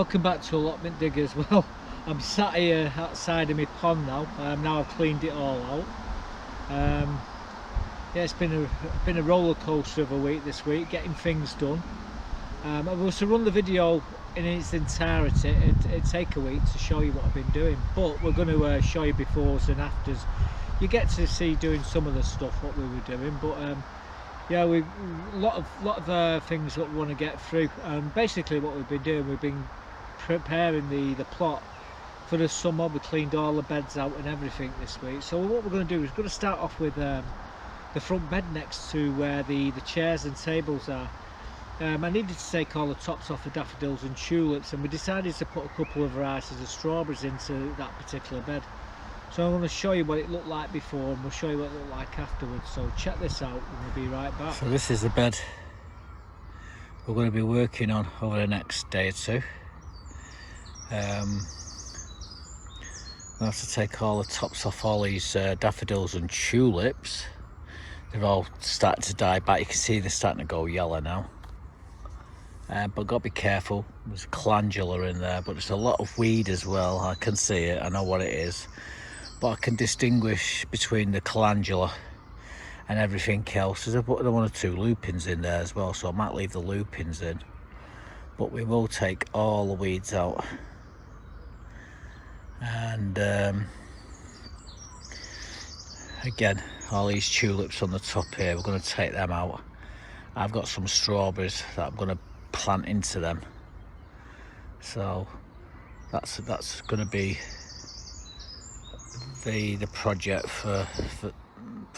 Welcome back to Allotment Diggers. Well, I'm sat here outside of my pond now. Now I've cleaned it all out. Yeah, it's been a roller coaster of a week this week, getting things done. If I was to run the video in its entirety, it'd take a week to show you what I've been doing. But we're going to show you befores and afters. You get to see doing some of the stuff what we were doing, but yeah, we've a lot of things that we want to get through. Basically, what we've been doing, we've been preparing the plot for the summer. We cleaned all the beds out and everything this week. So what we're going to do is we're going to start off with the front bed next to where the chairs and tables are. I needed to take all the tops off the daffodils and tulips, and we decided to put a couple of varieties of strawberries into that particular bed. So I'm going to show you what it looked like before, and we'll show you what it looked like afterwards. So check this out and we'll be right back. So this is the bed we're going to be working on over the next day or two. We'll have to take all the tops off all these daffodils and tulips. They're all starting to die back. You can see they're starting to go yellow now. But got to be careful. There's a calendula in there, but there's a lot of weed as well. I can see it, I know what it is. But I can distinguish between the calendula and everything else. There's one or two lupins in there as well, so I might leave the lupins in. But we will take all the weeds out. And again, all these tulips on the top here, we're going to take them out. I've got some strawberries that I'm going to plant into them. So that's going to be the project for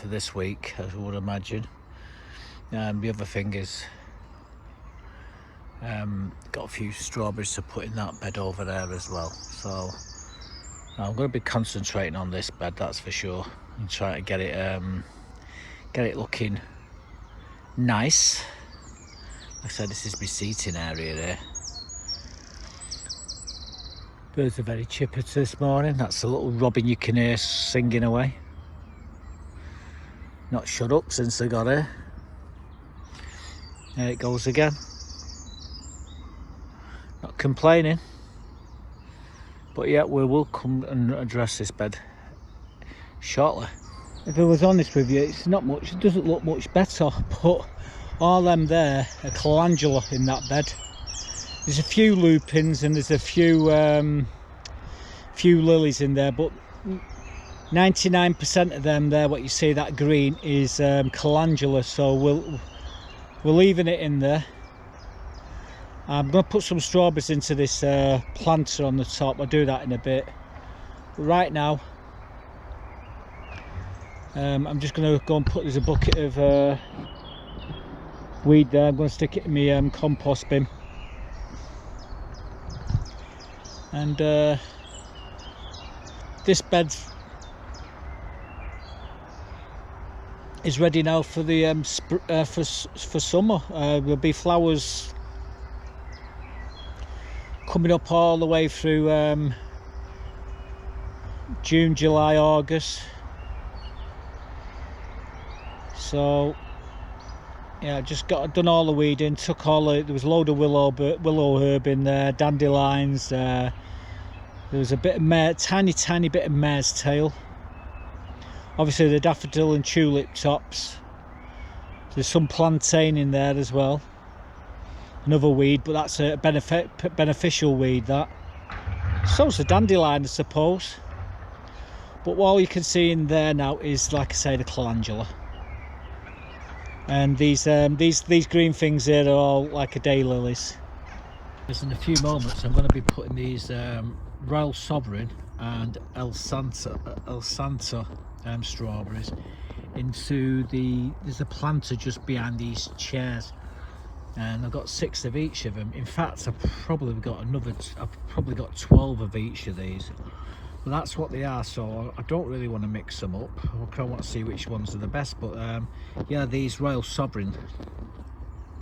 this week, as I would imagine. The other thing is got a few strawberries to put in that bed over there as well. So I'm going to be concentrating on this bed, that's for sure, and try to get it looking nice. Like I said, this is my seating area there. Birds are very chipper this morning. That's a little robin you can hear singing away. Not shut up since they got here. There it goes again. Not complaining. But yeah, we will come and address this bed shortly. If I was honest with you, it's not much. It doesn't look much better, but all them there are calendula in that bed. There's a few lupins and there's a few lilies in there, but 99% of them there, what you see that green, is calendula. So we're leaving it in there. I'm going to put some strawberries into this planter on the top. I'll do that in a bit. But right now, I'm just going to go and put, there's a bucket of weed there. I'm going to stick it in my compost bin. And this bed is ready now for the for summer. There'll be flowers coming up all the way through June, July, August. So yeah, just done all the weeding, took all there was a load of willow herb in there, dandelions. There was a bit of tiny bit of mare's tail. Obviously the daffodil and tulip tops. There's some plantain in there as well. Another weed, but that's a beneficial weed, that. So's the dandelion, I suppose. But all you can see in there now is, like I say, the calendula. And these green things here are all like a daylilies. In a few moments I'm going to be putting these Royal Sovereign and El Santo strawberries into there's a planter just behind these chairs, and I've got 6 of each of them. In fact, I've probably got 12 of each of these. But that's what they are, so I don't really want to mix them up. I want to see which ones are the best, but yeah, these Royal Sovereign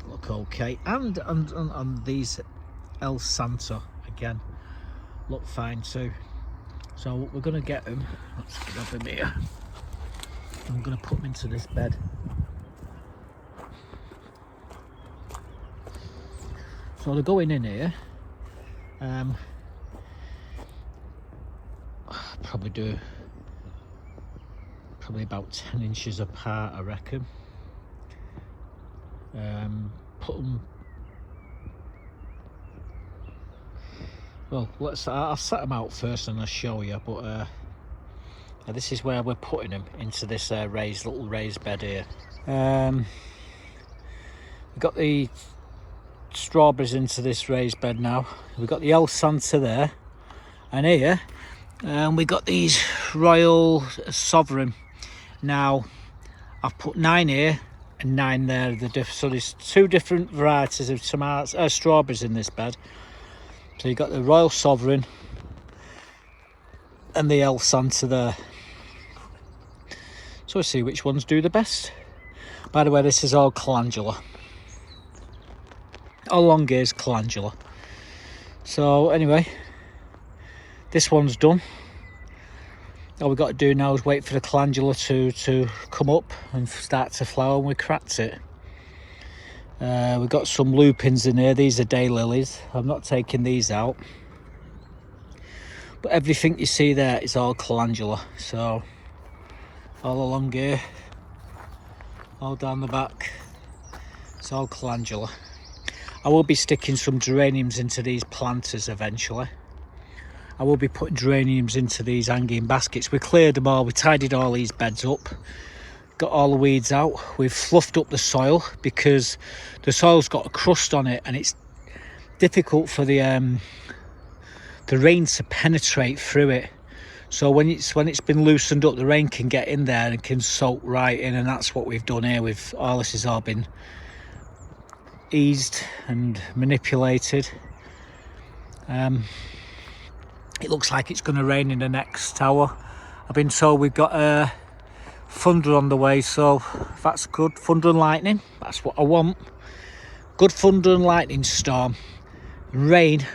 look okay, and these El Santo again look fine too. So we're going to get them. Let's grab them here. I'm going to put them into this bed. So they're going in here. Probably do about 10 inches apart, I reckon. Put them, well, I'll set them out first and I'll show you, but this is where we're putting them, into this little raised bed here. We've got the strawberries into this raised bed now. We've got the El Santa there, and here we got these Royal Sovereign. Now I've put 9 here and 9 there. So there's 2 different varieties of strawberries in this bed. So you've got the Royal Sovereign and the El Santa there. So we'll see which ones do the best. By the way, this is all calendula. All long ears calendula. So anyway, this one's done. All we've got to do now is wait for the calendula to come up and start to flower, and we cracked it. We've got some lupins in here. These are daylilies. I'm not taking these out. But everything you see there is all calendula. So all along here, all down the back, it's all calendula. I will be sticking some geraniums into these planters eventually. I will be putting geraniums into these hanging baskets. We cleared them all, we tidied all these beds up, got all the weeds out. We've fluffed up the soil because the soil's got a crust on it and it's difficult for the rain to penetrate through it. So when it's been loosened up, the rain can get in there and can soak right in, and that's what we've done here. All this has all been eased and manipulated. It looks like it's going to rain in the next hour. I've been told we've got thunder on the way, so that's good. Thunder and lightning, that's what I want. Good thunder and lightning storm. Rain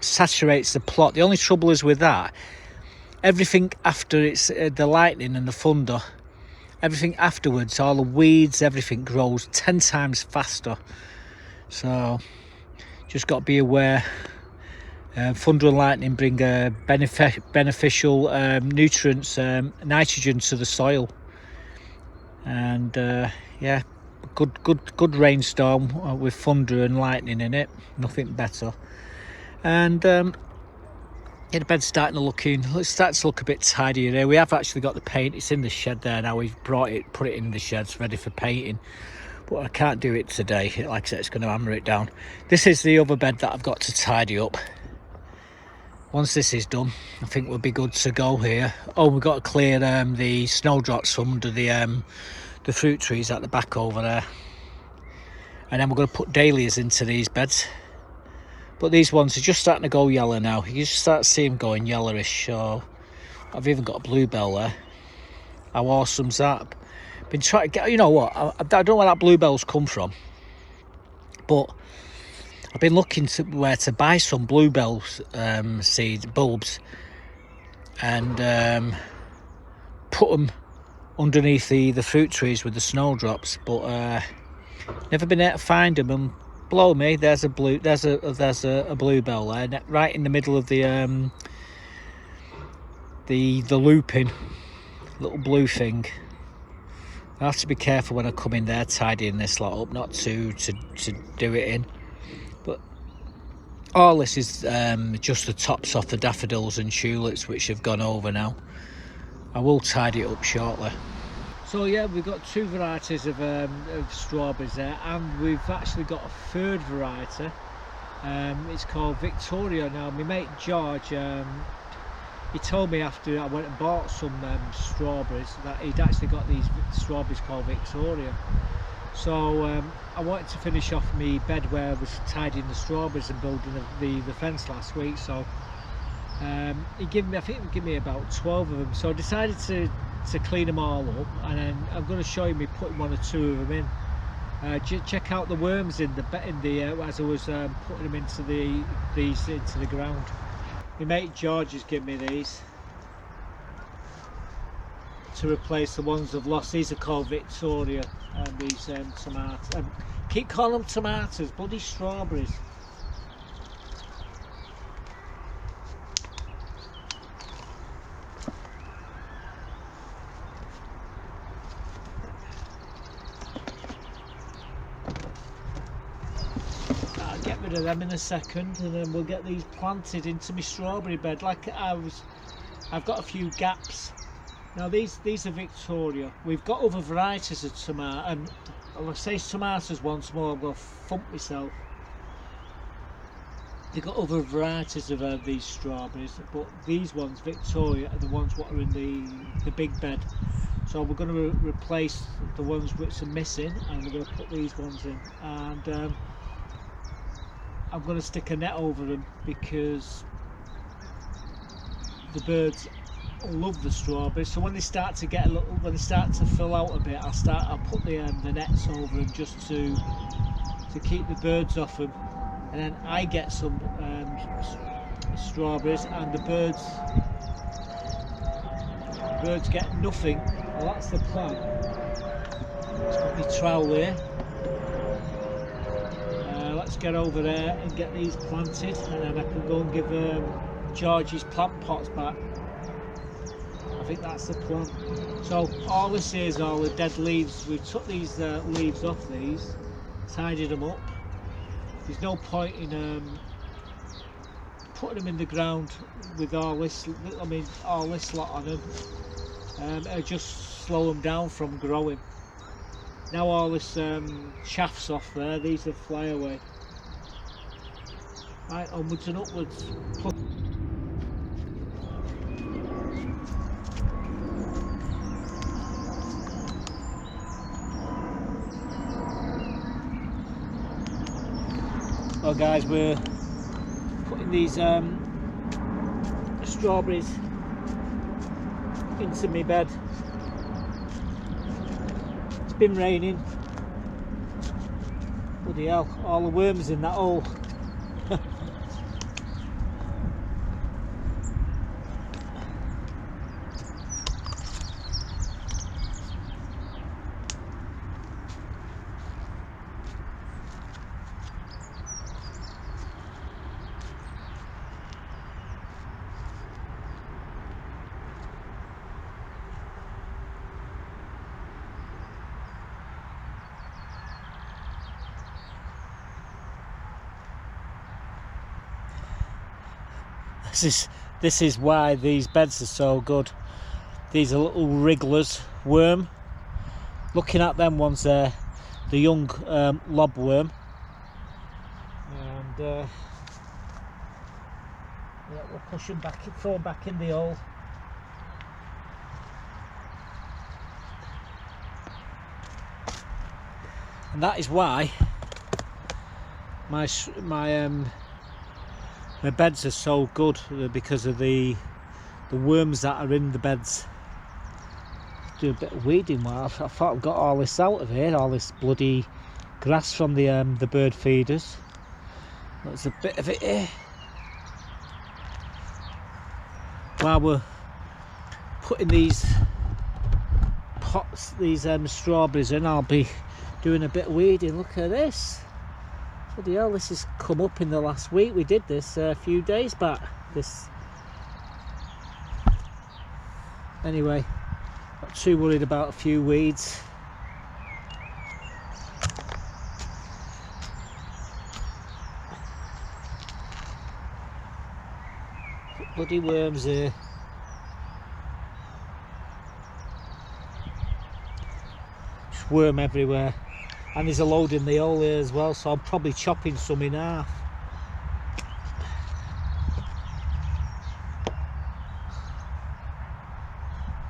saturates the plot. The only trouble is with that, everything after it's the lightning and the thunder, everything afterwards, all the weeds, everything grows 10 times faster. So just got to be aware. Thunder and lightning bring beneficial nutrients, nitrogen to the soil, and yeah, good rainstorm with thunder and lightning in it. Nothing better. And yeah, the bed's starting to look a bit tidier here. We have actually got the paint. It's in the shed there now. We've put it in the shed, it's ready for painting. But I can't do it today. Like I said, it's going to hammer it down. This is the other bed that I've got to tidy up. Once this is done, I think we'll be good to go here. Oh, we've got to clear the snowdrops from under the fruit trees at the back over there. And then we're going to put dahlias into these beds. But these ones are just starting to go yellow now. You just start to see them going yellowish. So I've even got a bluebell there. How awesome's that? Been trying to get, you know what, I don't know where that bluebell's come from, but I've been looking to where to buy some bluebell seeds, bulbs, and put them underneath the fruit trees with the snowdrops, but never been able to find them. And below me, there's a bluebell there, right in the middle of the lupin, little blue thing. I have to be careful when I come in there tidying this lot up, not to do it in. But all this is just the tops off the daffodils and tulips, which have gone over now. I will tidy it up shortly. So yeah, we've got 2 varieties of strawberries there, and we've actually got a 3rd variety. It's called Victoria. Now my mate George, he told me after I went and bought some strawberries that he'd actually got these strawberries called Victoria. So I wanted to finish off my bed where I was tidying the strawberries and building the fence last week. So he gave me, I think he gave me about 12 of them. So I decided to clean them all up, and then I'm going to show you me putting 1 or 2 of them in. Check out the worms in the as I was putting them into the ground. My mate George has given me these to replace the ones I've lost. These are called Victoria, and these tomatoes. Keep calling them tomatoes, bloody strawberries. get rid of them in a second, and then we'll get these planted into my strawberry bed. Like I've got a few gaps. Now these are Victoria. We've got other varieties of tomato, and I'll say tomatoes once more, I'm going to thump myself. They've got other varieties of these strawberries, but these ones, Victoria, are the ones what are in the big bed. So we're going to replace the ones which are missing, and we're going to put these ones in. And I'm going to stick a net over them because the birds love the strawberries. So when they start to get a little, when they start to fill out a bit, I'll put the nets over them just to keep the birds off them. And then I get some strawberries, and the birds get nothing. Well, that's the plan. It's got my trowel here. Let's get over there and get these planted, and then I can go and give George's plant pots back. I think that's the plan. So all this is all the dead leaves. We've took these leaves off these, tidied them up. There's no point in putting them in the ground with all this, all this lot on them. It'll just slow them down from growing. Now all this chaff's off there, these will fly away. Right, onwards and upwards. Well guys, we're putting these strawberries into my bed. It's been raining. Bloody hell, all the worms in that hole. This is why these beds are so good. These are little wrigglers worm. Looking at them ones there, the young lobworm, and yeah, we'll push them back, throw them back in the hole. And that is why my beds are so good, because of the worms that are in the beds. Do a bit of weeding. Well, I thought I've got all this out of here, all this bloody grass from the bird feeders. There's a bit of it here. While we're putting these pots, these strawberries in, I'll be doing a bit of weeding. Look at this. Bloody hell, this has come up in the last week. We did this a few days back. Anyway, not too worried about a few weeds. Bloody worms here. Just worm everywhere. And there's a load in the hole here as well, so I'm probably chopping some in half.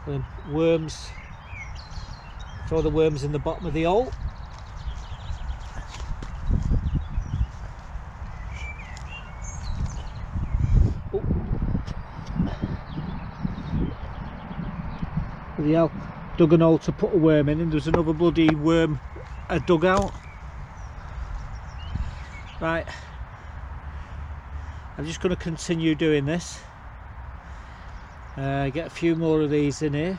And worms, throw the worms in the bottom of the hole. Oh. Bloody hell, dug an hole to put a worm in, and there's another bloody worm dug out. Right, I'm just going to continue doing this. Get a few more of these in here.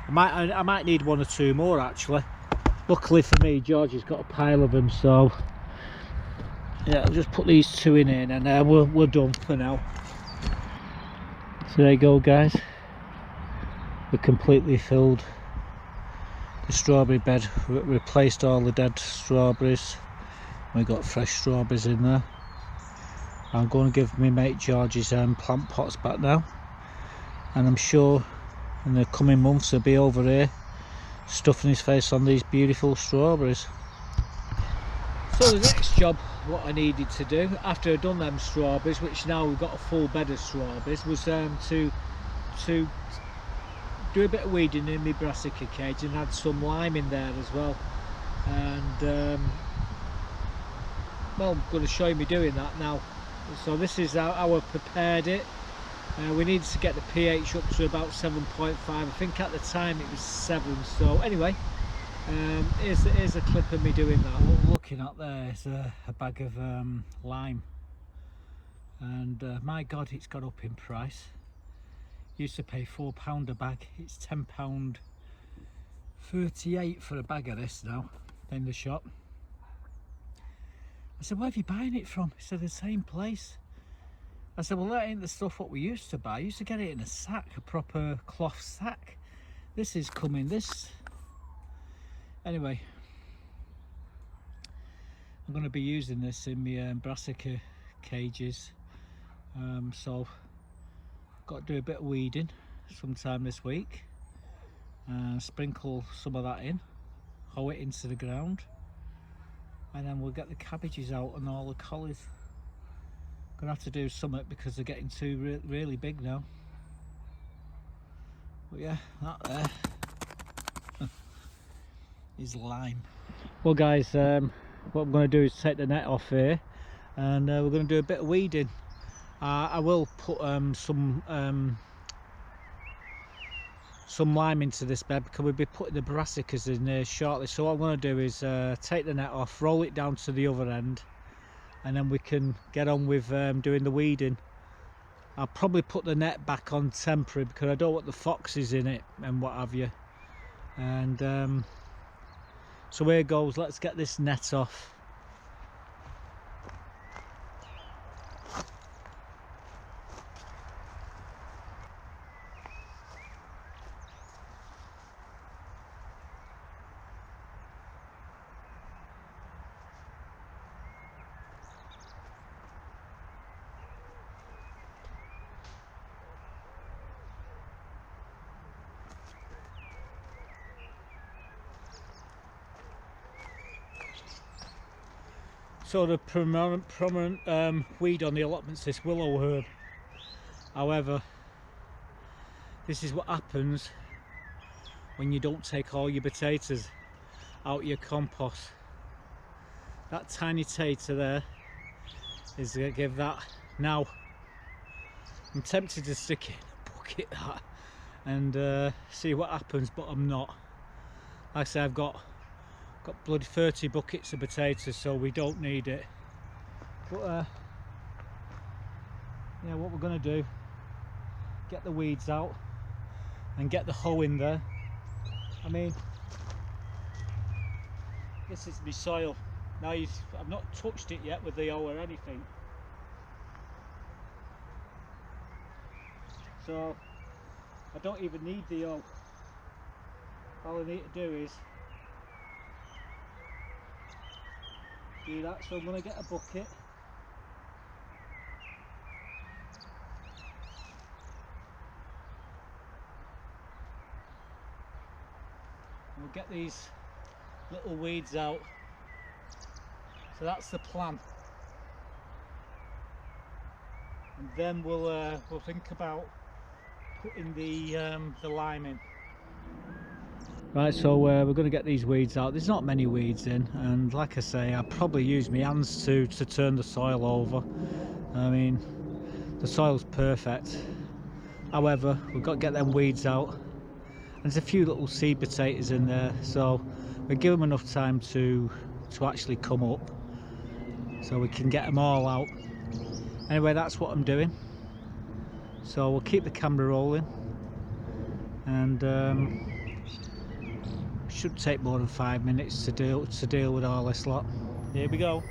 I might need one or two more actually. Luckily for me, George has got a pile of them, so yeah, I'll just put these two in here, and we're done for now. So there you go guys, we're completely filled the strawberry bed, replaced all the dead strawberries, We got fresh strawberries in there. I'm going to give my mate George's plant pots back now, and I'm sure in the coming months he'll be over here stuffing his face on these beautiful strawberries. So the next job, what I needed to do after I'd done them strawberries, which now we've got a full bed of strawberries, was to do a bit of weeding in my Brassica cage and add some lime in there as well. And well, I'm going to show you me doing that now. So this is how I've prepared it. We needed to get the pH up to about 7.5. I think at the time it was 7. So anyway, here's a clip of me doing that. What we're looking at there is a bag of lime, and my God, it's got up in price. Used to pay £4 a bag. It's £10.38 for a bag of this now in the shop. I said, where are you buying it from? He said, the same place. I said, well, that ain't the stuff what we used to buy. I used to get it in a sack, a proper cloth sack. This is coming, this. Anyway, I'm going to be using this in my Brassica cages. So I've got to do a bit of weeding sometime this week. Sprinkle some of that in, hoe it into the ground, and then we'll get the cabbages out and all the collies. Gonna have to do something because they're getting too really big now. But yeah, that there is lime. Well guys, what I'm going to do is take the net off here, and we're going to do a bit of weeding. I will put some lime into this bed because we'll be putting the Brassicas in there shortly. So what I'm going to do is take the net off, roll it down to the other end, and then we can get on with doing the weeding. I'll probably put the net back on temporary because I don't want the foxes in it and what have you. And so here goes, let's get this net off. So the prominent weed on the allotments is this willow herb. However, this is what happens when you don't take all your potatoes out your compost. That tiny tater there is going to give that. Now I'm tempted to stick it in a bucket that and see what happens, but I'm not. Like I say, I've got bloody 30 buckets of potatoes, so we don't need it. But yeah, what we're going to do, get the weeds out and get the hoe in there. I mean, this is my soil. Now I've not touched it yet with the hoe or anything. So I don't even need the hoe. All I need to do is do that. So I'm going to get a bucket. We'll get these little weeds out. So that's the plan. And then we'll think about putting the lime in. Right, so we're going to get these weeds out. There's not many weeds in, and like I say, I probably use my hands to turn the soil over. I mean, the soil's perfect. However, we've got to get them weeds out. And there's a few little seed potatoes in there, so we give them enough time to actually come up, so we can get them all out. Anyway, that's what I'm doing. So we'll keep the camera rolling, and should take more than 5 minutes to deal with all this lot. Here we go.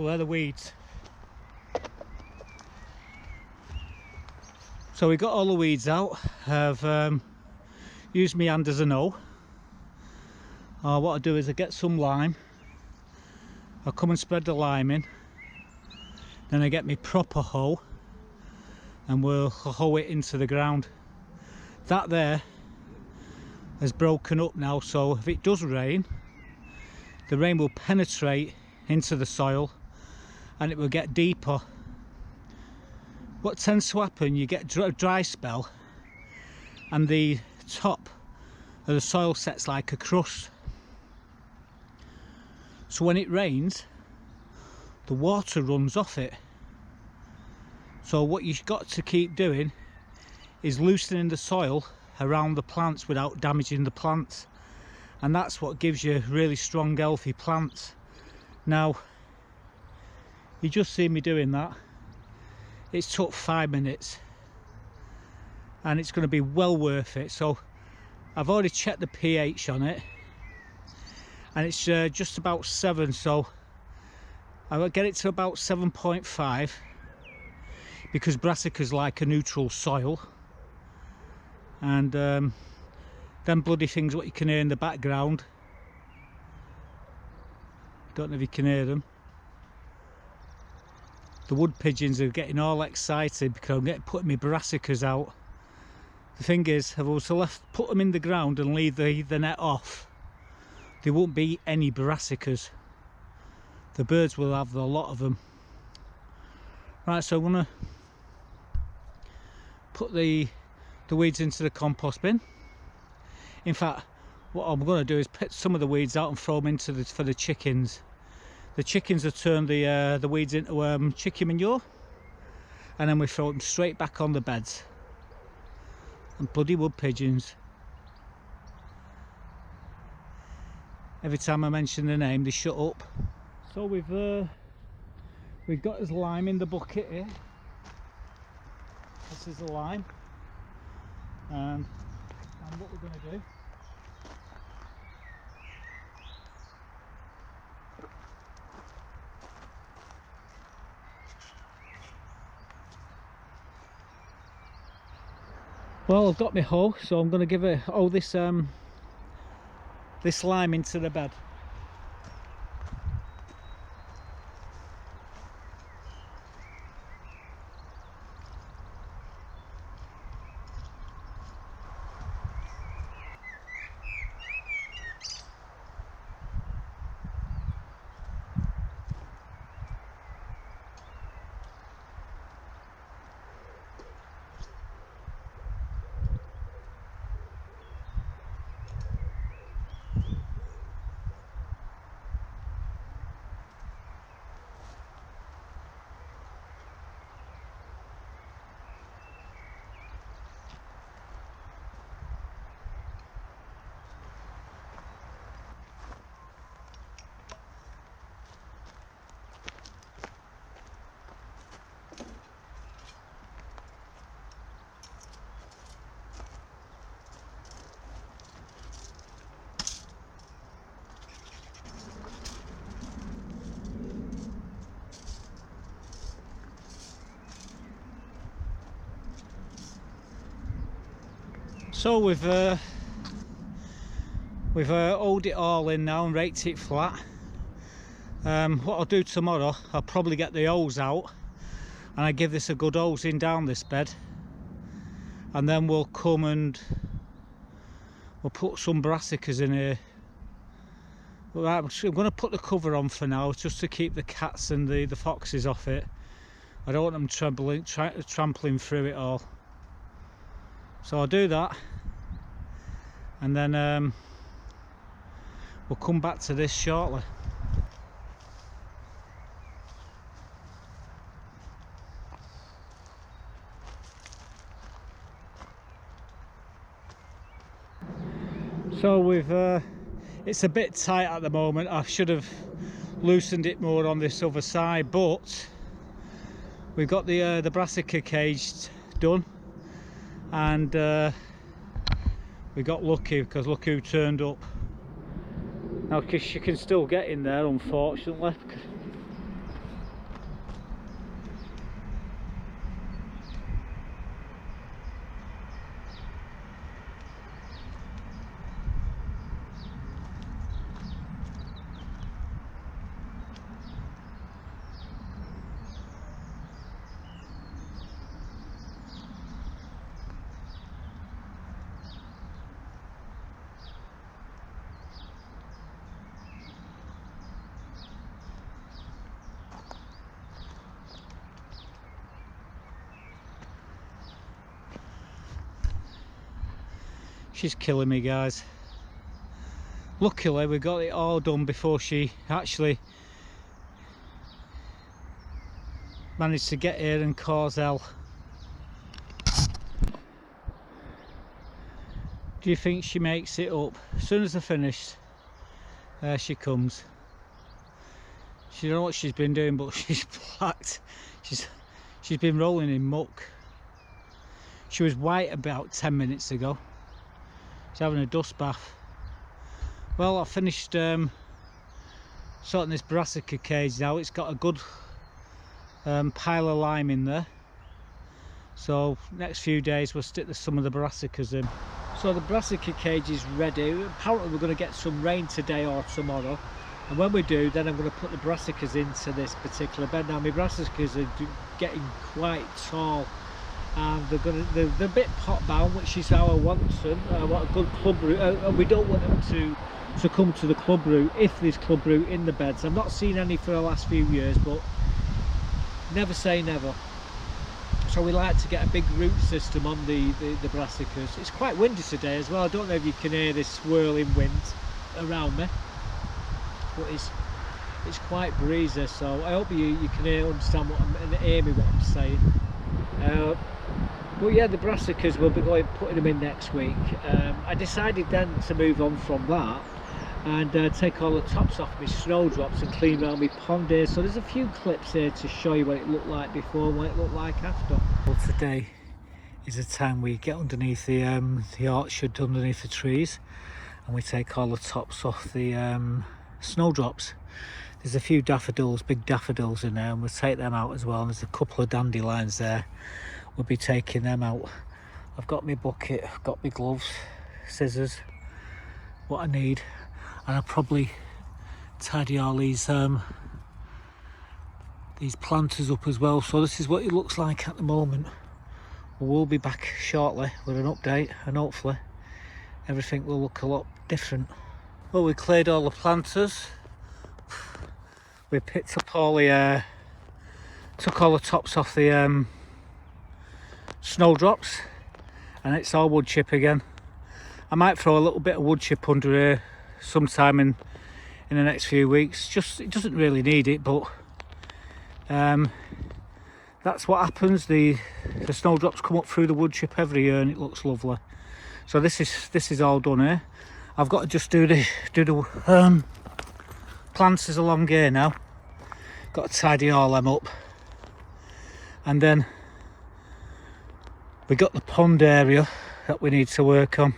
Well, they're the weeds. So we got all the weeds out. I've used my hand as a hoe. What I do is I get some lime. I'll come and spread the lime in. Then I get my proper hoe and we'll hoe it into the ground. That there has broken up now, so if it does rain, the rain will penetrate into the soil and it will get deeper. What tends to happen, you get a dry spell and the top of the soil sets like a crust. So when it rains, the water runs off it. So what you've got to keep doing is loosening the soil around the plants without damaging the plants, and that's what gives you really strong, healthy plants. Now, you just see me doing that. It's took 5 minutes and it's going to be well worth it. So I've already checked the pH on it and it's just about 7, so I'll get it to about 7.5 because Brassicas like a neutral soil. And them bloody things what you can hear in the background, don't know if you can hear them. The wood pigeons are getting all excited because I'm putting my Brassicas out. The thing is, if I was to put them in the ground and leave the net off, there won't be any Brassicas. The birds will have a lot of them. Right, so I'm going to put the weeds into the compost bin. In fact, what I'm going to do is pick some of the weeds out and throw them into for the chickens. The chickens have turned the weeds into chicken manure, and then we throw them straight back on the beds. And bloody wood pigeons, every time I mention the name they shut up. So we've got this lime in the bucket here. This is the lime, and what we're going to do, well, I've got my hoe, so I'm going to give this lime into the bed. So we've hauled it all in now and raked it flat. What I'll do tomorrow, I'll probably get the hose out and I give this a good hosing down this bed, and then we'll come and we'll put some Brassicas in here. I'm going to put the cover on for now just to keep the cats and the foxes off it. I don't want them trampling through it all. So I'll do that, and then we'll come back to this shortly. So it's a bit tight at the moment. I should have loosened it more on this other side, but we've got the Brassica cage done, and we got lucky because look who turned up. Now, because she can still get in there, unfortunately. She's killing me, guys. Luckily we got it all done before she actually managed to get here and cause hell. Do you think she makes it up? As soon as they're finished, there she comes. She don't know what she's been doing, but she's blacked. She's been rolling in muck. She was white about 10 minutes ago. She's having a dust bath. Well, I finished sorting this Brassica cage now. It's got a good pile of lime in there. So next few days we'll stick some of the Brassicas in. So the Brassica cage is ready. Apparently we're going to get some rain today or tomorrow. And when we do, then I'm going to put the Brassicas into this particular bed. Now my Brassicas are getting quite tall, and they're a bit pot bound, which is how I want them. I want a good club root, and we don't want them to come to the club root if there's club root in the beds. I've not seen any for the last few years, but never say never. So we like to get a big root system on the Brassicas. It's quite windy today as well. I don't know if you can hear this swirling wind around me, but it's quite breezy, so I hope you can understand and hear me what I'm saying. But yeah, the Brassicas will be putting them in next week. I decided then to move on from that and take all the tops off my snowdrops and clean around my pond here. So there's a few clips here to show you what it looked like before and what it looked like after. Well, today is the time we get underneath the orchard, underneath the trees, and we take all the tops off the snowdrops. There's a few daffodils, big daffodils in there, and we'll take them out as well. And there's a couple of dandelions there. We'll be taking them out. I've got my bucket, I've got my gloves, scissors, what I need, and I'll probably tidy all these planters up as well. So this is what it looks like at the moment. We'll be back shortly with an update, and hopefully everything will look a lot different. Well, we cleared all the planters. We picked up all the took all the tops off the snowdrops, and it's all wood chip again. I might throw a little bit of wood chip under here sometime in the next few weeks. Just, it doesn't really need it, but that's what happens. The snowdrops come up through the wood chip every year, and it looks lovely. So this is all done here. I've got to just do the planters along here now. Got to tidy all them up, and then we got the pond area that we need to work on.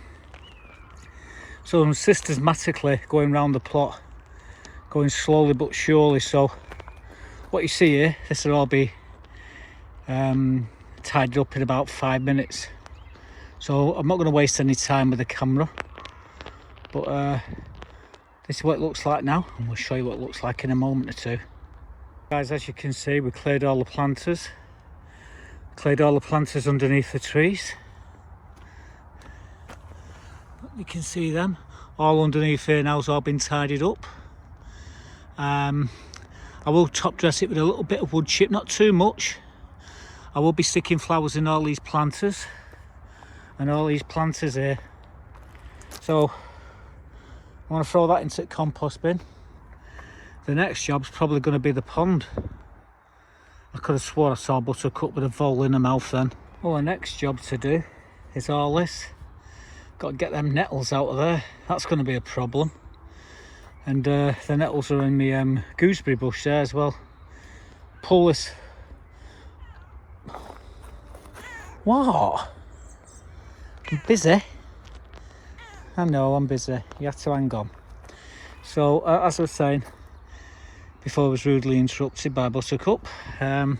So I'm systematically going round the plot, going slowly but surely. So what you see here, this will all be tidied up in about 5 minutes. So I'm not going to waste any time with the camera, but this is what it looks like now, and we'll show you what it looks like in a moment or two. Guys, as you can see, we cleared all the planters. Cleared all the planters underneath the trees. You can see them all underneath here now. Has all been tidied up. I will top dress it with a little bit of wood chip, not too much. I will be sticking flowers in all these planters and all these planters here. So I want to throw that into the compost bin. The next job's probably going to be the pond. I could have swore I saw Buttercup with a vole in her mouth then. Well, the next job to do is all this. Got to get them nettles out of there. That's going to be a problem. And the nettles are in my gooseberry bush there as well. Pull this. What? I'm busy. I know I'm busy. You have to hang on. So as I was saying before I was rudely interrupted by Buttercup, we're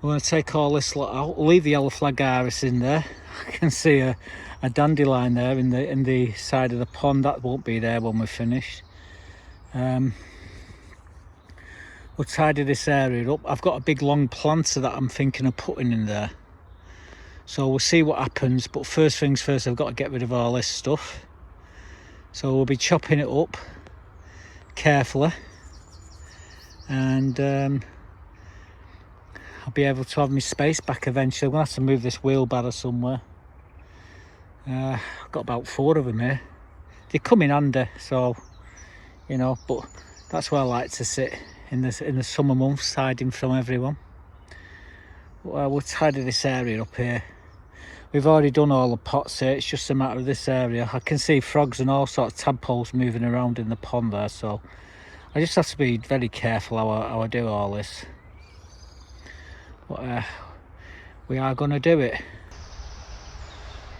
going to take all this lot out. We'll leave the yellow flag iris in there. I can see a dandelion there in the side of the pond. That won't be there when we're finished. We'll tidy this area up. I've got a big long planter that I'm thinking of putting in there, so we'll see what happens. But first things first, I've got to get rid of all this stuff. So we'll be chopping it up carefully, and I'll be able to have my space back eventually. I'm going to have to move this wheelbarrow somewhere. I've got about 4 of them here. They come in handy, so you know, but that's where I like to sit in the summer months, hiding from everyone. We'll tidy this area up here. We've already done all the pots here, it's just a matter of this area. I can see frogs and all sorts of tadpoles moving around in the pond there, so I just have to be very careful how I do all this. But we are going to do it.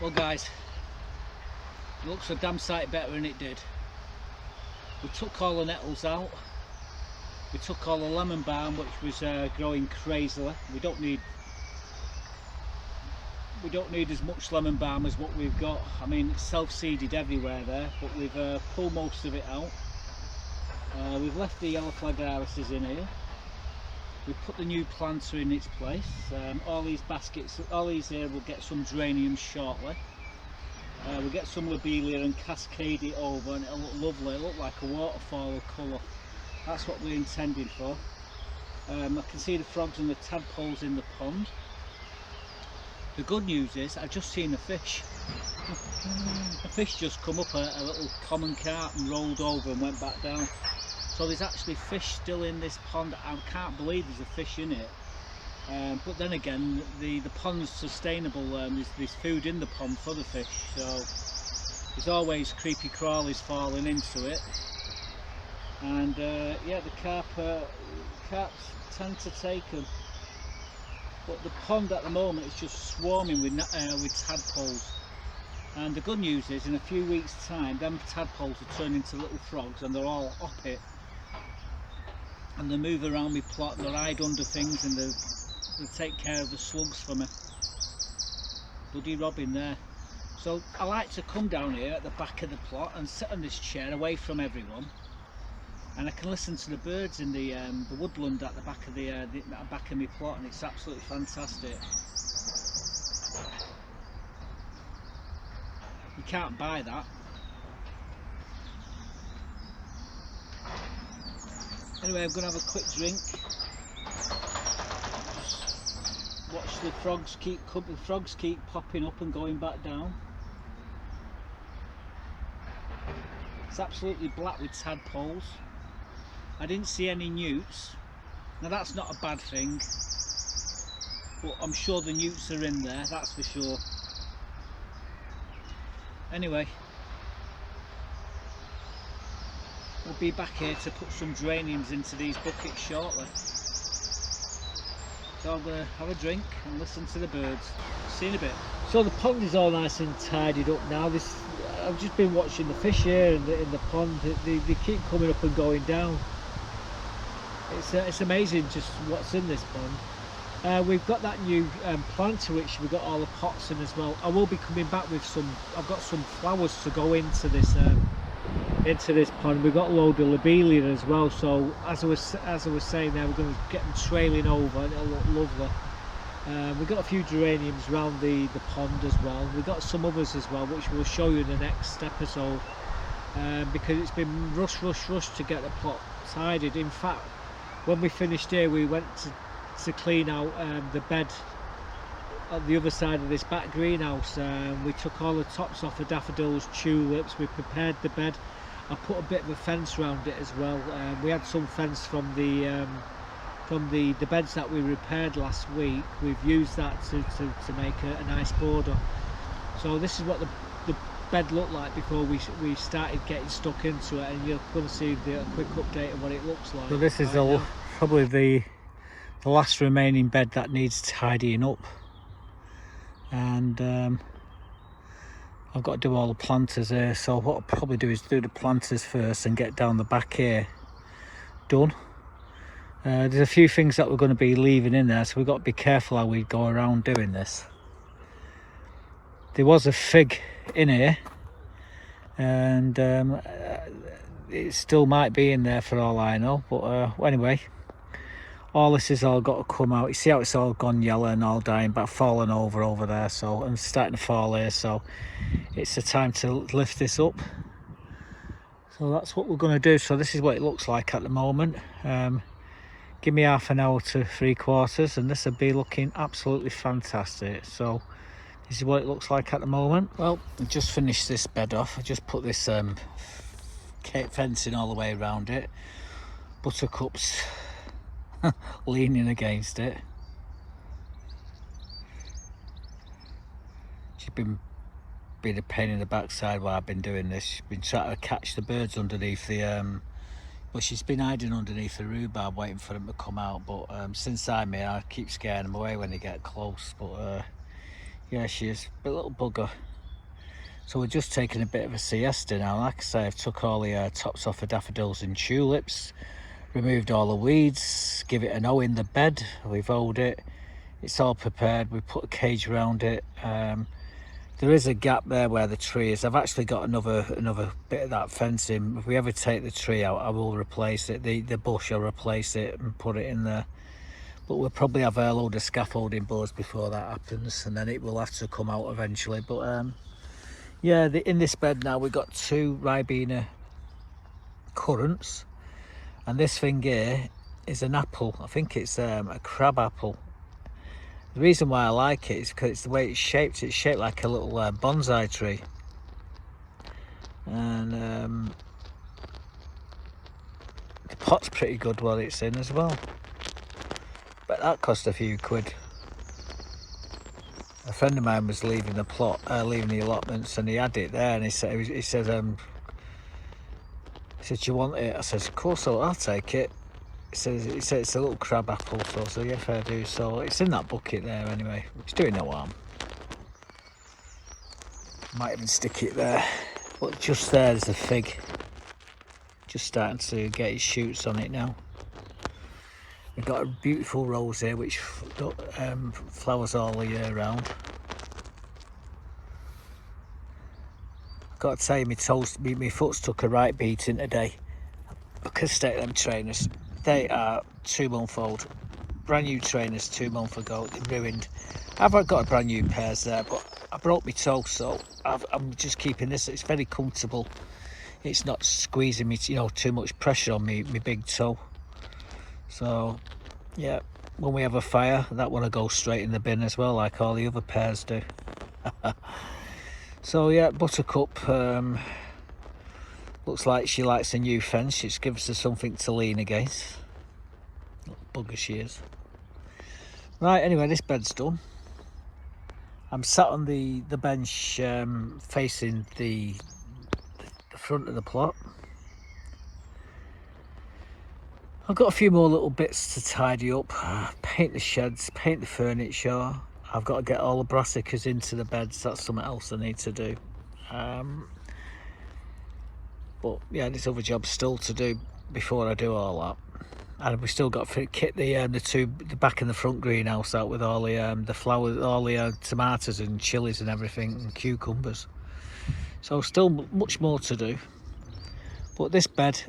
Well guys, it looks a damn sight better than it did. We took all the nettles out. We took all the lemon balm, which was growing crazily. We don't need as much lemon balm as what we've got. I mean, it's self-seeded everywhere there, but we've pulled most of it out. We've left the yellow flag irises in here. We've put the new planter in its place. All these baskets, all these here will get some geraniums shortly. We'll get some lobelia and cascade it over, and it'll look lovely. It'll look like a waterfall of colour. That's what we're intending for. I can see the frogs and the tadpoles in the pond. The good news is I've just seen a fish. A fish just come up a little common carp and rolled over and went back down. So there's actually fish still in this pond. I can't believe there's a fish in it. But then again, the pond's sustainable. There's food in the pond for the fish. So there's always creepy crawlies falling into it. And yeah, the carps tend to take them. But the pond at the moment is just swarming with tadpoles. And the good news is, in a few weeks' time, them tadpoles will turn into little frogs, and they're all up it. And they move around my plot, and they hide under things, and they take care of the slugs for me. Bloody Robin there. So I like to come down here at the back of the plot and sit on this chair away from everyone. And I can listen to the birds in the woodland at the back of back of my plot, and it's absolutely fantastic. You can't buy that. Anyway, I'm going to have a quick drink. Just watch the frogs keep popping up and going back down. It's absolutely black with tadpoles. I didn't see any newts. Now that's not a bad thing, but I'm sure the newts are in there, that's for sure. Anyway, we'll be back here to put some geraniums into these buckets shortly. So I'm going to have a drink and listen to the birds. See you in a bit. So the pond is all nice and tidied up now. I've just been watching the fish here in the pond. They keep coming up and going down. It's amazing just what's in this pond. We've got that new planter which we've got all the pots in as well. I will be coming back with I've got some flowers to go into this pond. We've got a load of lobelia as well, so as I was saying there, we're going to get them trailing over and it'll look lovely. We've got a few geraniums around the pond as well. We've got some others as well which we'll show you in the next episode, because it's been rush to get the plot tidied. In fact, when we finished here, we went to clean out the bed at the other side of this back greenhouse. We took all the tops off the daffodils, tulips. We prepared the bed. I put a bit of a fence around it as well. We had some fence from the beds that we repaired last week. We've used that to make a nice border. So this is what the bed looked like before we started getting stuck into it, and you're going to see a quick update of what it looks like. So this is probably the last remaining bed that needs tidying up, and I've got to do all the planters here. So what I'll probably do is do the planters first and get down the back here done. There's a few things that we're going to be leaving in there, so we've got to be careful how we go around doing this. There was a fig in here, and it still might be in there for all I know, but anyway, all this is all got to come out. You see how it's all gone yellow and all dying, but falling over there, so, and starting to fall here, so it's the time to lift this up. So that's what we're going to do. So this is what it looks like at the moment. Give me half an hour to 3/4 and this will be looking absolutely fantastic. So This is what it looks like at the moment. Well, I just finished this bed off. I just put this fencing all the way around it. Buttercup's leaning against it. She's been a pain in the backside while I've been doing this. She's been trying to catch the birds underneath the well, she's been hiding underneath the rhubarb waiting for them to come out, but since I'm here I keep scaring them away when they get close. But yeah, she is a little bugger. So we're just taking a bit of a siesta now. Like I say, I've took all the tops off the daffodils and tulips, removed all the weeds, give it an O in the bed. We've hoed it, it's all prepared. We put a cage around it. There is a gap there where the tree is. I've actually got another bit of that fencing. If we ever take the tree out, I will replace it. The bush, I'll replace it and put it in there. But we'll probably have a load of scaffolding boards before that happens, and then it will have to come out eventually. But yeah, in this bed now we've got 2 Ribena currants, and this thing here is an apple. I think it's a crab apple. The reason why I like it is because it's the way it's shaped. It's shaped like a little bonsai tree. And the pot's pretty good while it's in as well. But that cost a few quid. A friend of mine was leaving the allotments, and he had it there, and he said, do you want it? I said, of course I'll take it. He said it's a little crab apple, so yeah, fair do. So it's in that bucket there anyway. It's doing no harm. Might even stick it there. But just there's a fig. Just starting to get its shoots on it now. We've got a beautiful rose here which flowers all the year round. I've got to tell you, my foot's took a right beating today. Because state them trainers. They are 2-month-old, brand new trainers 2 months ago. They're ruined. I've got a brand new pairs there, but I broke my toe, so I'm just keeping this. It's very comfortable. It's not squeezing me, too much pressure on me big toe. So yeah, when we have a fire, that one will go straight in the bin as well, like all the other pairs do. So yeah, Buttercup. Looks like she likes a new fence. It gives her something to lean against. Bugger she is. Right, anyway, this bed's done. I'm sat on the bench facing the front of the plot. I've got a few more little bits to tidy up. Paint the sheds, paint the furniture. I've got to get all the brassicas into the beds. That's something else I need to do. But yeah, there's other jobs still to do before I do all that. And we still got to kit the back and the front greenhouse out with all the flowers, all the tomatoes and chilies and everything, and cucumbers. So still much more to do. But this bed,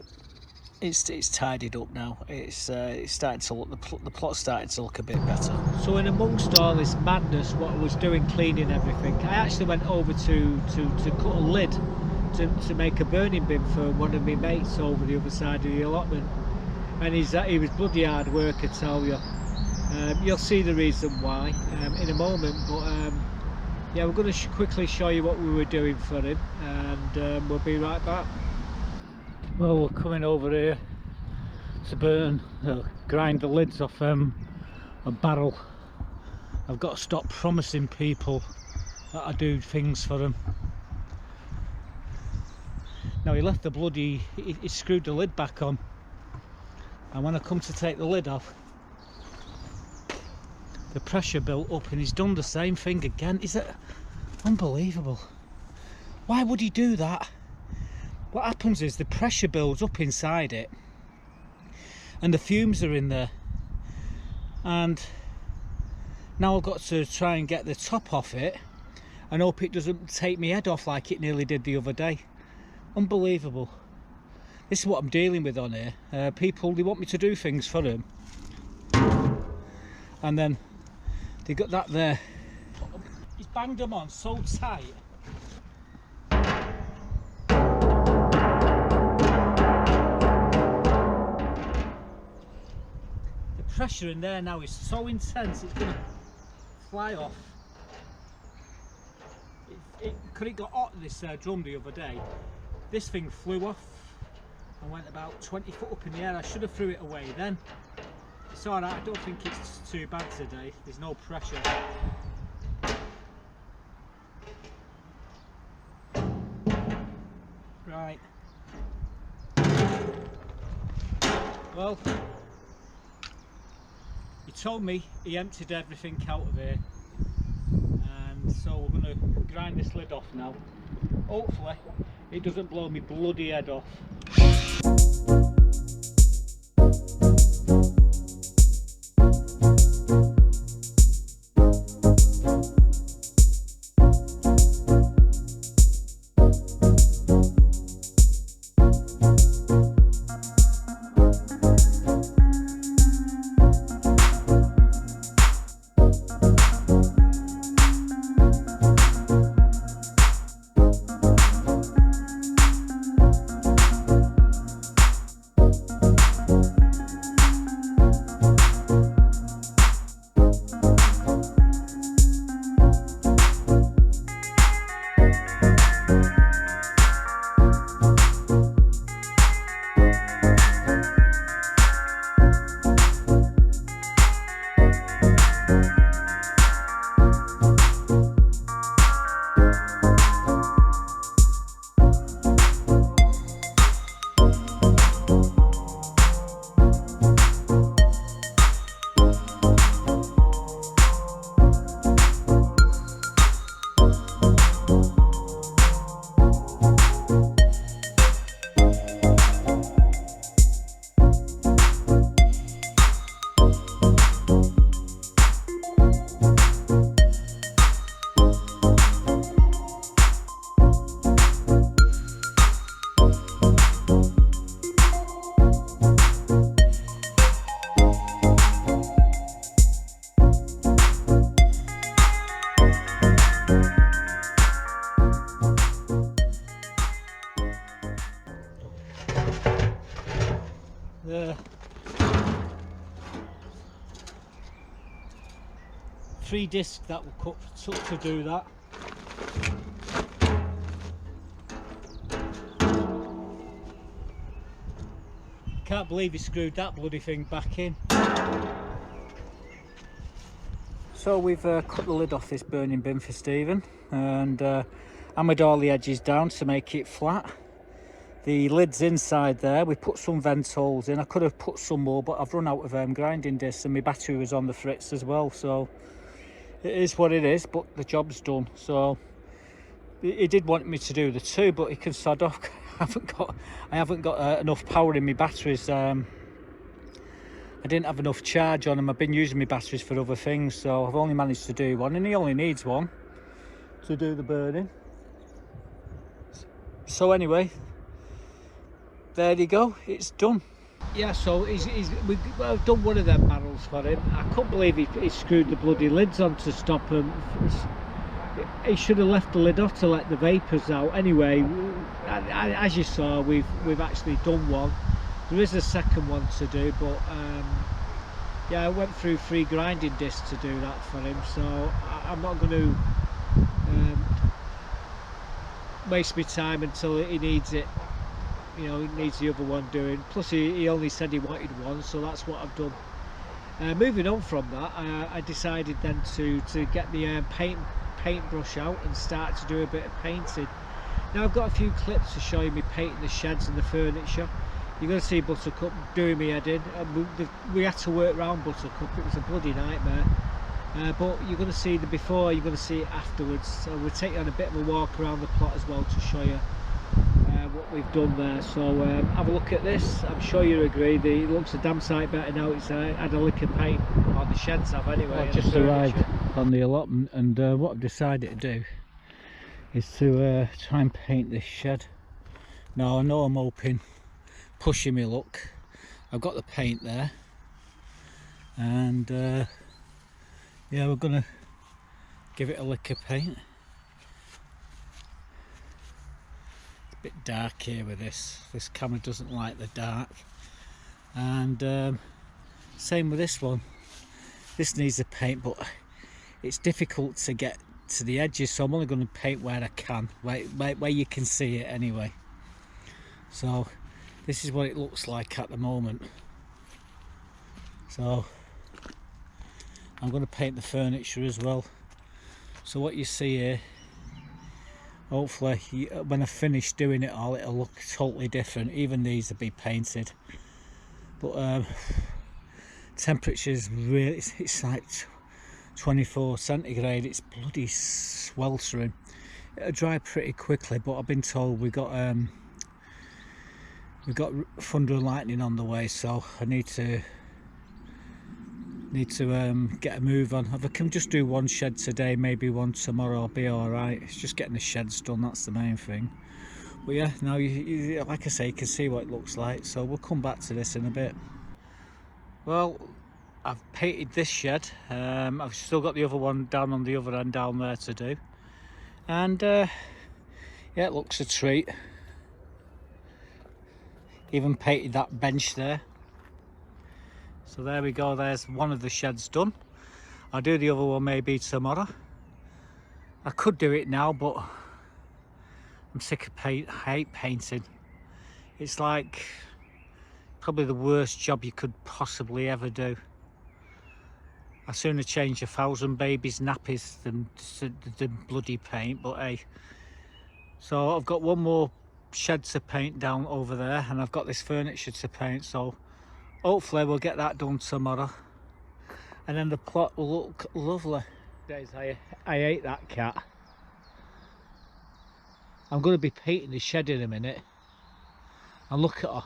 it's tidied up now. It's starting to look, the plot's starting to look a bit better. So in amongst all this madness, what I was doing, cleaning everything, I actually went over to cut a lid to make a burning bin for one of my mates over the other side of the allotment, and he was bloody hard work, I tell you. You'll see the reason why in a moment, but yeah, we're going to quickly show you what we were doing for him, and we'll be right back. Well, we're coming over here to grind the lids off a barrel. I've got to stop promising people that I do things for them. Now he left the bloody, he screwed the lid back on, and when I come to take the lid off, the pressure built up, and he's done the same thing again. Is it unbelievable? Why would he do that? What happens is the pressure builds up inside it, and the fumes are in there, and now I've got to try and get the top off it and hope it doesn't take my head off like it nearly did the other day. Unbelievable. This is what I'm dealing with on here. People, they want me to do things for them, and then they got that there. He's banged them on so tight. The pressure in there now is so intense, it's going to fly off. it got hot, this drum the other day, this thing flew off and went about 20 foot up in the air. I should have threw it away then. It's alright, I don't think it's too bad today, there's no pressure. Right. Well, he told me he emptied everything out of here, and so we're going to grind this lid off now. Hopefully it doesn't blow me bloody head off. The 3 discs that were cut took to do that. Can't believe he screwed that bloody thing back in. So we've cut the lid off this burning bin for Stephen and hammered all the edges down to make it flat. The lid's inside there. We put some vent holes in. I could have put some more, but I've run out of grinding discs and my battery was on the fritz as well, so it is what it is, but the job's done. So he did want me to do the 2, but he can sod off. I haven't got enough power in my batteries. I didn't have enough charge on them. I've been using my batteries for other things, so I've only managed to do 1, and he only needs 1 to do the burning. So anyway, there you go, it's done. Yeah, so we've done one of them barrels for him. I couldn't believe he screwed the bloody lids on to stop him. He should have left the lid off to let the vapours out. Anyway, as you saw, we've actually done one. There is a second one to do, but yeah, I went through 3 grinding discs to do that for him, so I'm not going to waste my time until he needs it. You know, he needs the other one doing. Plus he only said he wanted 1, so that's what I've done. Moving on from that, I decided then to get the paintbrush out and start to do a bit of painting. Now I've got a few clips to show you me painting the sheds and the furniture. You're going to see Buttercup doing me head in. We had to work around Buttercup, it was a bloody nightmare. But you're going to see the before, you're going to see it afterwards. So we'll take you on a bit of a walk around the plot as well to show you what we've done there. So have a look at this. I'm sure you agree, it looks a damn sight better now. It's had a lick of paint, or the sheds have anyway. Well, I just arrived on the allotment, and what I've decided to do is to try and paint this shed. Now I know I'm hoping, pushing me luck, I've got the paint there, and yeah, we're gonna give it a lick of paint. It's a bit dark here with this camera doesn't like the dark, and same with this one. This needs a paint, but it's difficult to get to the edges, so I'm only going to paint where I can, where you can see it anyway. So this is what it looks like at the moment. So I'm going to paint the furniture as well. So what you see here, hopefully when I finish doing it all, it'll look totally different. Even these will be painted. But temperature's really, it's like 24 centigrade. It's bloody sweltering. It'll dry pretty quickly, but I've been told we got thunder and lightning on the way, so I need to get a move on. If I can just do one shed today, maybe one tomorrow, I'll be all right. It's just getting the sheds done, that's the main thing. But yeah, now you like I say, you can see what it looks like, so we'll come back to this in a bit. Well, I've painted this shed. I've still got the other one down on the other end down there to do, and yeah, it looks a treat. Even painted that bench there. So there we go, there's one of the sheds done. I'll do the other one maybe tomorrow. I could do it now, but I'm sick of paint. I hate painting. It's like probably the worst job you could possibly ever do. I'd sooner change 1,000 babies' nappies than bloody paint, but hey. So I've got one more shed to paint down over there, and I've got this furniture to paint, so hopefully we'll get that done tomorrow, and then the plot will look lovely. I ate that cat. I'm going to be painting the shed in a minute, and look at her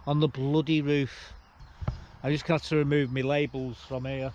on the bloody roof. I just got to remove my labels from here.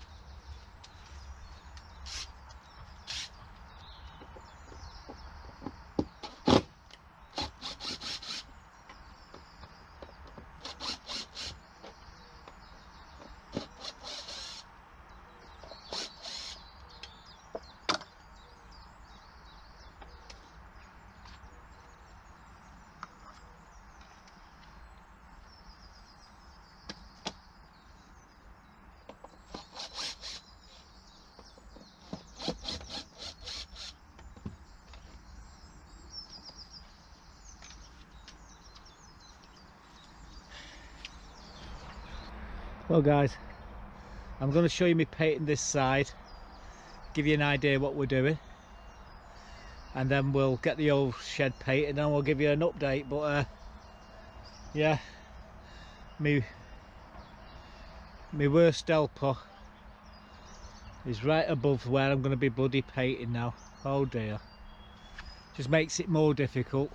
Well guys, I'm going to show you me painting this side, give you an idea what we're doing, and then we'll get the old shed painted and we'll give you an update. But yeah, my worst helper is right above where I'm going to be bloody painting now. Oh dear, just makes it more difficult.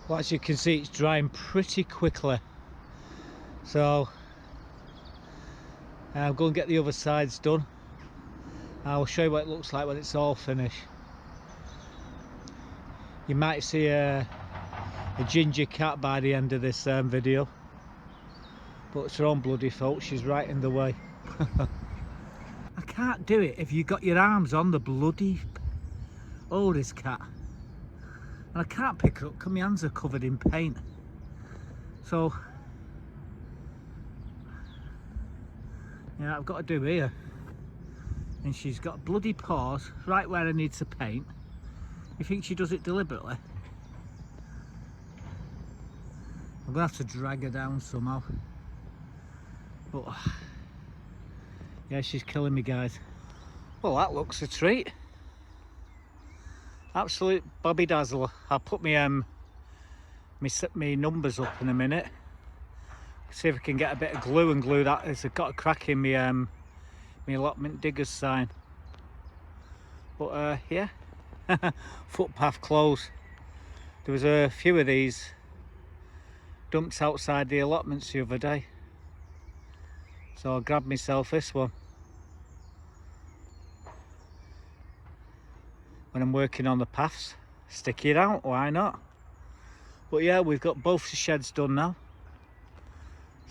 Well, as you can see, it's drying pretty quickly, so I'll go and get the other sides done. I'll show you what it looks like when it's all finished. You might see a ginger cat by the end of this video, but it's her own bloody fault, she's right in the way. I can't do it if you've got your arms on the bloody oldest cat. And I can't pick her up because my hands are covered in paint. So yeah, I've got to do here. And she's got bloody paws right where I need to paint. You think she does it deliberately? I'm gonna have to drag her down somehow. But yeah, she's killing me, guys. Well, that looks a treat. Absolute Bobby Dazzler. I'll put my numbers up in a minute. See if I can get a bit of glue and glue that. It's got a crack in my my allotment diggers sign. But yeah, footpath closed. There was a few of these dumped outside the allotments the other day, so I grabbed myself this one when I'm working on the paths. Stick it out, why not? But yeah, we've got both the sheds done now,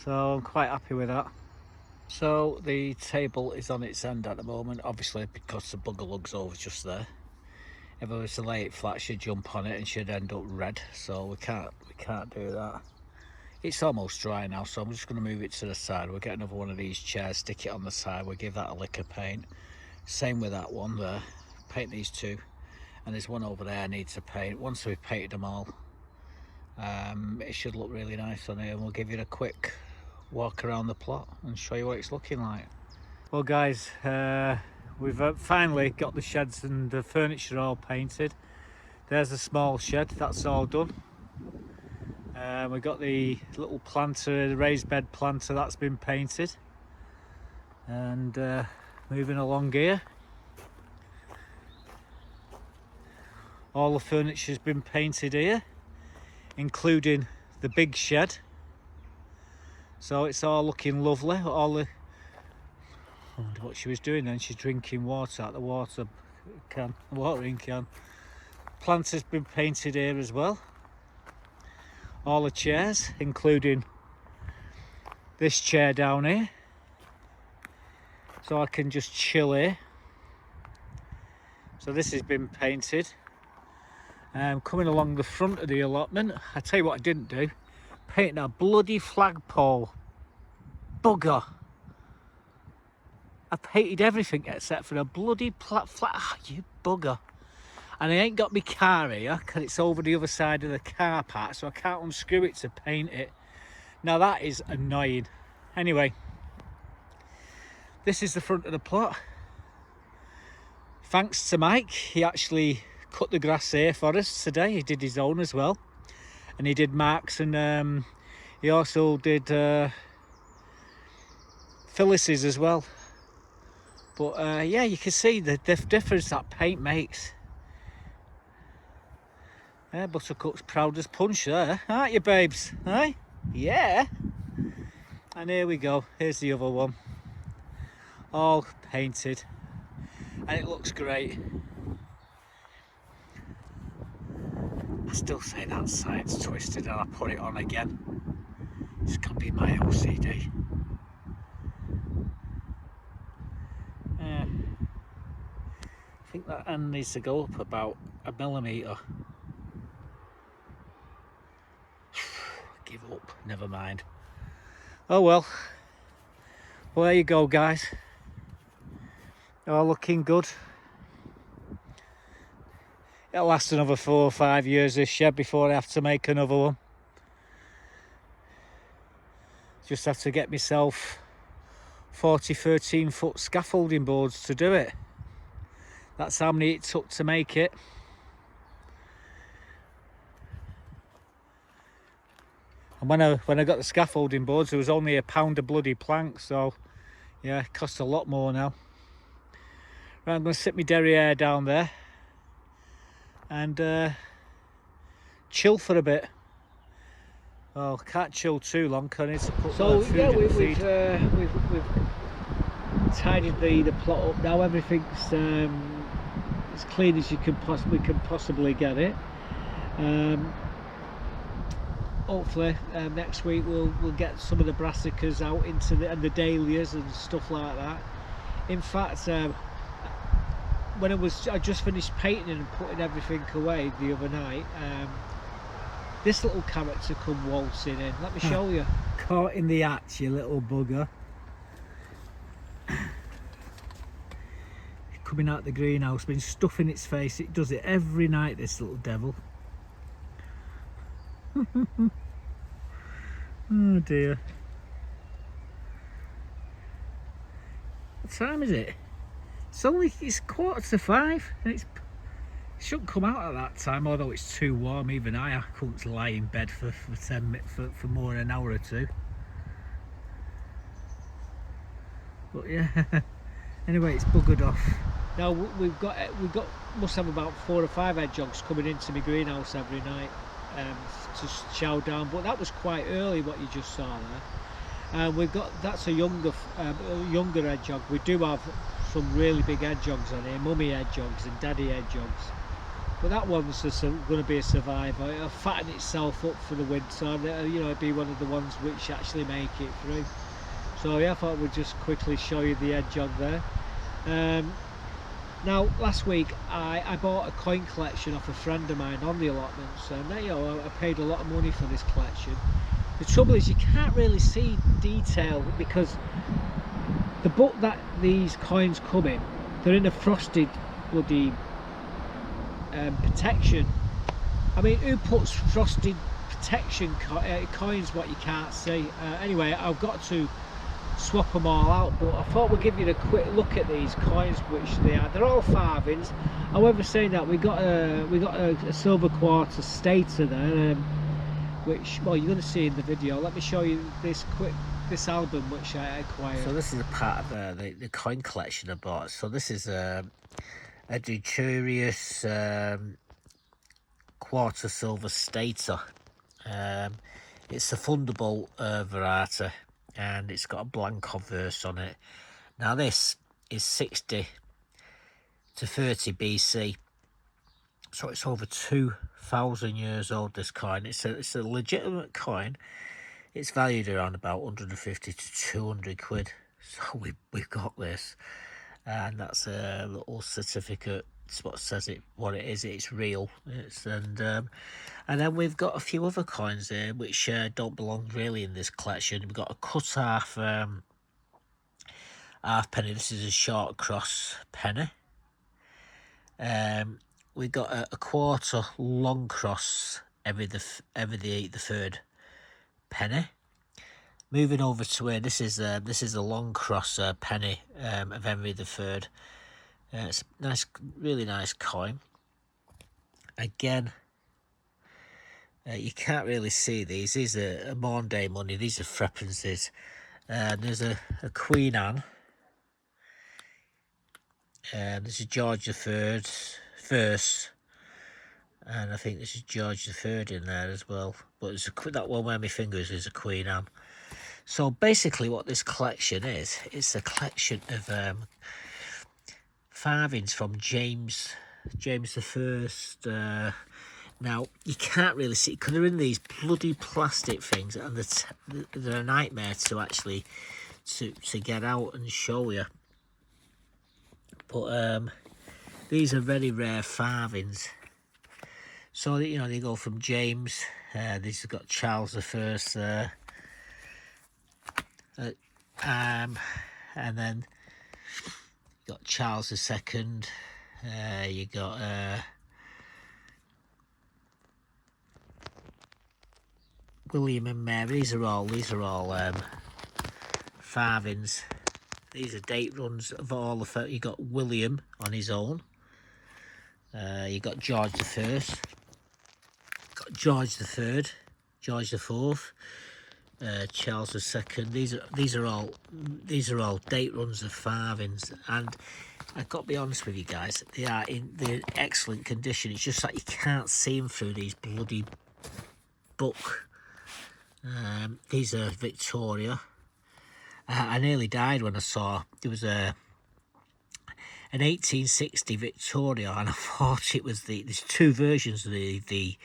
so I'm quite happy with that. So the table is on its end at the moment, obviously because the bugger lug's over just there. If I was to lay it flat, she'd jump on it and she'd end up red, so we can't do that. It's almost dry now, so I'm just going to move it to the side. We'll get another one of these chairs, stick it on the side, we'll give that a lick of paint. Same with that one there, paint these two, and there's one over there I need to paint. Once we've painted them all, it should look really nice on here, and we'll give you a quick walk around the plot and show you what it's looking like. Well guys, we've finally got the sheds and the furniture all painted. There's a small shed, that's all done. We've got the little planter, the raised bed planter, that's been painted. And moving along here, all the furniture's been painted here, including the big shed. So it's all looking lovely. All the, I wonder what she was doing then. She's drinking water out the water can, watering can. Planter's been painted here as well. All the chairs, including this chair down here, so I can just chill here. So this has been painted. Coming along the front of the allotment, I tell you what I didn't do, painting a bloody flagpole. Bugger. I painted everything except for a bloody flat. You bugger. And I ain't got my car here because it's over the other side of the car park, so I can't unscrew it to paint it. Now that is annoying. Anyway, this is the front of the plot. Thanks to Mike, he actually cut the grass here for us today. He did his own as well, and he did Mark's, and he also did Phyllis's as well. But yeah, you can see the difference that paint makes. Yeah, Buttercup's proud as punch there, aren't you, babes? Hey? Yeah. And here we go. Here's the other one. All painted. And it looks great. I still say that side's twisted and I put it on again. It's got to be my OCD. I think that end needs to go up about 1 millimetre. Give up, never mind. Oh well. Well, there you go, guys. All looking good. It'll last another 4 or 5 years, this shed, before I have to make another one. Just have to get myself 40 13-foot scaffolding boards to do it. That's how many it took to make it. And when I got the scaffolding boards, there was only £1 a bloody plank, so yeah, it costs a lot more now. Right, I'm going to sit my derriere down there and chill for a bit. Well, can't chill too long because I need to put food in the feed. We've tidied the plot up now. Everything's as clean as we can possibly get it. Hopefully next week we'll get some of the brassicas out into the dahlias and stuff like that. In fact, when I just finished painting and putting everything away the other night, this little character come waltzing in. Let me show you. Caught in the act, you little bugger. Coming out the greenhouse, been stuffing its face. It does it every night, this little devil. Oh dear. What time is it? It's 5:15, and it shouldn't come out at that time, although it's too warm. Even I couldn't lie in bed for more than an hour or two. But yeah, anyway, it's buggered off. Now we've got must have about 4 or 5 hedgehogs coming into my greenhouse every night to chow down. But that was quite early, what you just saw there. We've got, that's a younger hedgehog. We do have some really big hedgehogs on here, mummy hedgehogs and daddy hedgehogs. But that one's going to be a survivor. It'll fatten itself up for the winter, and you know, it'll be one of the ones which actually make it through. So yeah, I thought we'd just quickly show you the hedgehog there. Now, last week I bought a coin collection off a friend of mine on the allotments, and you know, I paid a lot of money for this collection. The trouble is you can't really see detail because the book that these coins come in, they're in a frosted bloody protection. I mean, who puts frosted protection coins what you can't see? Anyway, I've got to swap them all out, but I thought we'd give you a quick look at these coins, which they are. They're all farthings. However, saying that, we got a silver quarter stater there, which, well, you're going to see in the video. Let me show you this album which I acquired. So this is a part of the coin collection I bought. So this is a Duturious quarter silver stater. It's a fundable variety, and it's got a blank verse on it. Now this is 60 to 30 BC, so it's over 2,000 years old. This coin, it's a legitimate coin. It's valued around about 150 to 200 quid. So we've got this, and that's a little certificate. It's what says what it is. It's real. And then we've got a few other coins here which don't belong really in this collection. We've got a cut half penny. This is a short cross penny. We've got a quarter long cross every the third penny. Moving over to where this is a long cross penny of Henry III. It's a nice, really nice coin. Again, you can't really see these. These are modern day money. These are threepences. There's a Queen Anne. This is George III first, and I think this is George III in there as well. But it's that one where my fingers is a Queen Anne. So basically, what this collection is, it's a collection of farthings from James I. Now you can't really see because they're in these bloody plastic things, and they're a nightmare to actually to get out and show you. But these are very rare farthings. So you know, they go from James. These have got Charles I there. And then you got Charles II. You got William and Mary. These are all farthings. These are date runs of all the. You got William on his own. You got George I. Got George III, George IV. Charles II. These are all date runs of farthings, and I've got to be honest with you guys, they're in excellent condition. It's just like you can't see them through these bloody book. These are Victoria. I nearly died when I saw there was an 1860 Victoria, and I thought it was there's two versions of the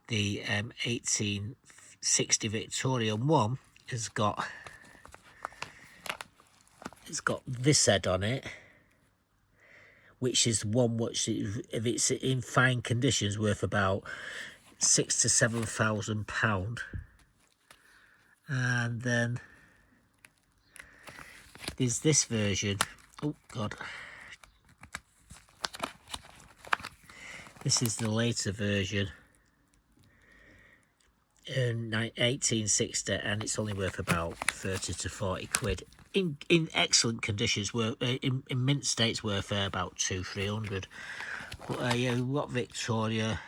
1860 Victoria. One has got this head on it, which is one which, if it's in fine conditions, worth about £6,000 to £7,000. And then there's this version. Oh God, this is the later version in 1860, and it's only worth about 30 to 40 quid. In excellent conditions, in mint states, worth about 200-300. But yeah, we've got Victoria.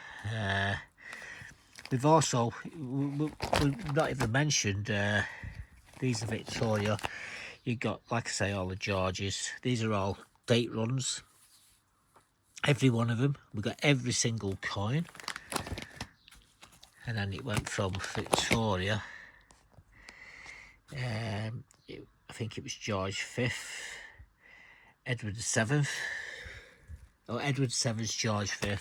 We've also, we've not even mentioned these are Victoria. You got, like I say, all the Georges. These are all date runs. Every one of them. We got every single coin. And then it went from Victoria. I think it was George V, Edward VII. Oh, Edward VII's George V.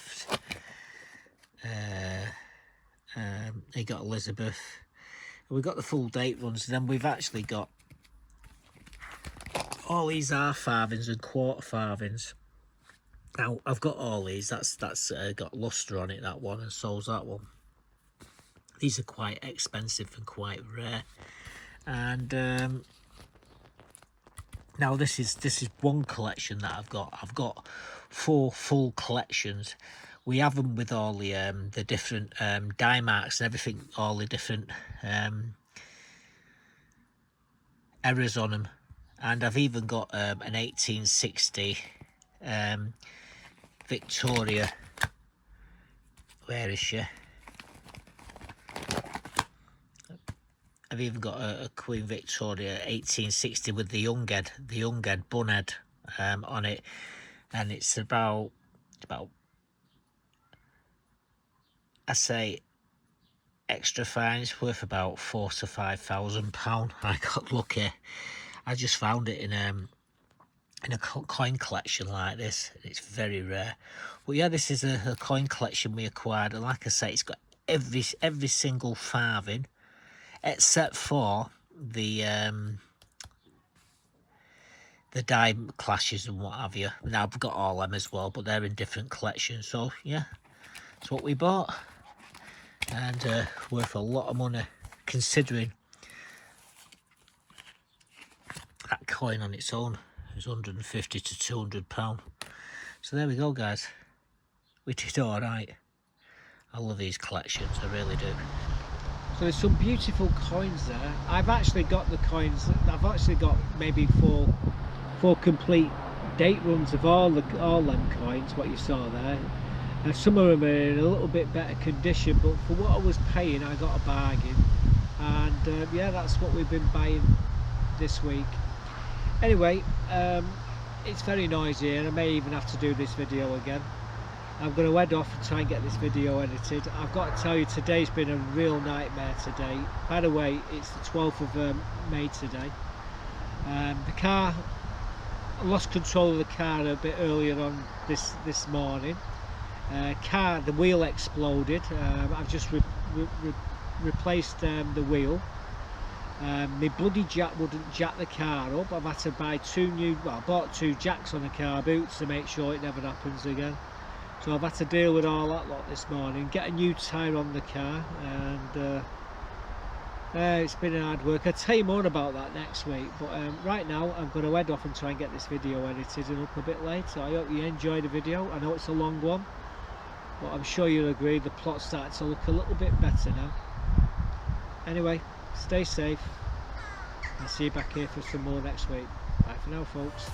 He got Elizabeth. We got the full date runs, and then we've actually got all these half farthings and quarter farthings. Now I've got all these. That's got lustre on it, that one, and so's that one. These are quite expensive and quite rare. And now this is one collection that I've got. I've got 4 full collections. We have them with all the different die marks and everything, all the different errors on them. And I've even got an 1860 Victoria. Where is she? I've even got a Queen Victoria 1860 with the young head bun head on it, and it's about I say extra fine. It's worth about £4,000 to £5,000. I got lucky. I just found it in a coin collection like this. It's very rare. But yeah, this is a coin collection we acquired, and like I say, it's got every single farthing, except for the die clashes and what have you. Now I've got all them as well, but they're in different collections. So yeah, that's what we bought, and worth a lot of money considering that coin on its own is £150 to £200. So there we go, guys. We did all right. I love these collections, I really do. So there's some beautiful coins there. I've actually got the coins. I've actually got maybe four complete date runs of all them coins. What you saw there. And some of them are in a little bit better condition, but for what I was paying, I got a bargain. And yeah, that's what we've been buying this week. Anyway, it's very noisy, and I may even have to do this video again. I'm going to head off and try and get this video edited. I've got to tell you, today's been a real nightmare today. By the way, it's the 12th of May today. The car, I lost control of the car a bit earlier on this morning. The wheel exploded. I've just replaced the wheel. My bloody jack wouldn't jack the car up. I've had to buy I bought 2 jacks on the car boots to make sure it never happens again. So I've had to deal with all that lot this morning, get a new tyre on the car, and it's been hard work. I'll tell you more about that next week, but right now I'm going to head off and try and get this video edited and up a bit later. I hope you enjoy the video. I know it's a long one, but I'm sure you'll agree the plot's starting to look a little bit better now. Anyway, stay safe. I'll see you back here for some more next week. Bye for now, folks.